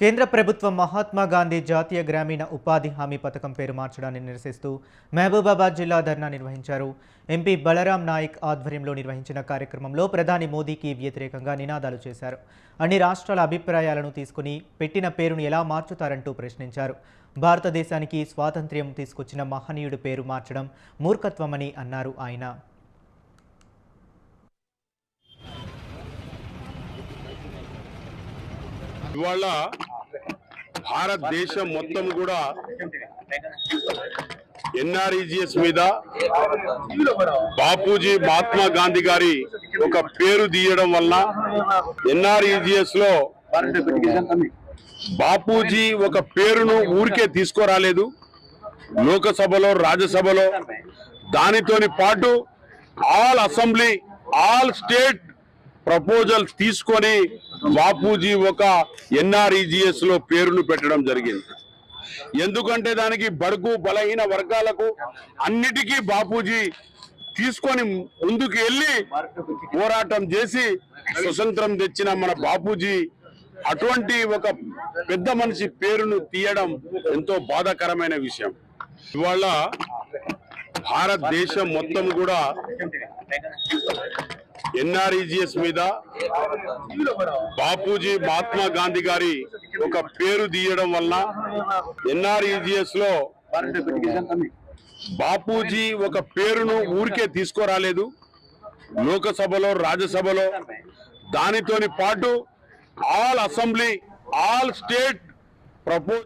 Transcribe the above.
కేంద్ర ప్రభుత్వం మహాత్మా గాంధీ జాతీయ గ్రామీణ ఉపాధి హామీ పథకం పేరు మార్చడాన్ని నిరసిస్తూ మహబూబాబాద్ జిల్లా ధర్నా నిర్వహించారు. ఎంపీ బలరాం నాయక్ ఆధ్వర్యంలో నిర్వహించిన కార్యక్రమంలో ప్రధాని మోదీకి వ్యతిరేకంగా నినాదాలు చేశారు. అన్ని రాష్ట్రాల అభిప్రాయాలను తీసుకుని పెట్టిన పేరును ఎలా మార్చుతారంటూ ప్రశ్నించారు. భారతదేశానికి స్వాతంత్ర్యం తీసుకొచ్చిన మహనీయుడి పేరు మార్చడం మూర్ఖత్వమని అన్నారు ఆయన. ఇవాళ భారతదేశం మొత్తం కూడా ఎన్ఆర్ఈజీఎస్ మీద బాపూజీ మహాత్మా గాంధీ గారి ఒక పేరు తీయడం వల్ల ఎన్ఆర్ఈజీఎస్ లో బాపూజీ ఒక పేరును ఊరికే తీసుకురాలేదు. లోకసభలో రాజ్యసభలో దానితోని పాటు all assembly all state proposal తీసుకొని బాపూజీ ఒక ఎన్ఆర్ఈజీఎస్ లో పేరును పెట్టడం జరిగింది. ఎందుకంటే దానికి బడుగు బలహీన వర్గాలకు అన్నిటికీ బాపూజీ తీసుకొని ముందుకు వెళ్ళి పోరాటం చేసి స్వతంత్రం తెచ్చిన మన బాపూజీ అటువంటి ఒక పెద్ద మనిషి పేరును తీయడం ఎంతో బాధాకరమైన విషయం. ఇవాళ భారతదేశం మొత్తం కూడా ఎన్ఆర్ఈజీఎస్ మీద బాపూజీ మహాత్మా గాంధీ గారి ఒక పేరు తీయడం వల్ల ఎన్ఆర్ఈజీఎస్ లో బాపూజీ ఒక పేరును ఊరికే తీసుకురాలేదు. లోకసభలో రాజ్యసభలో దానితోని పాటు all assembly all state propose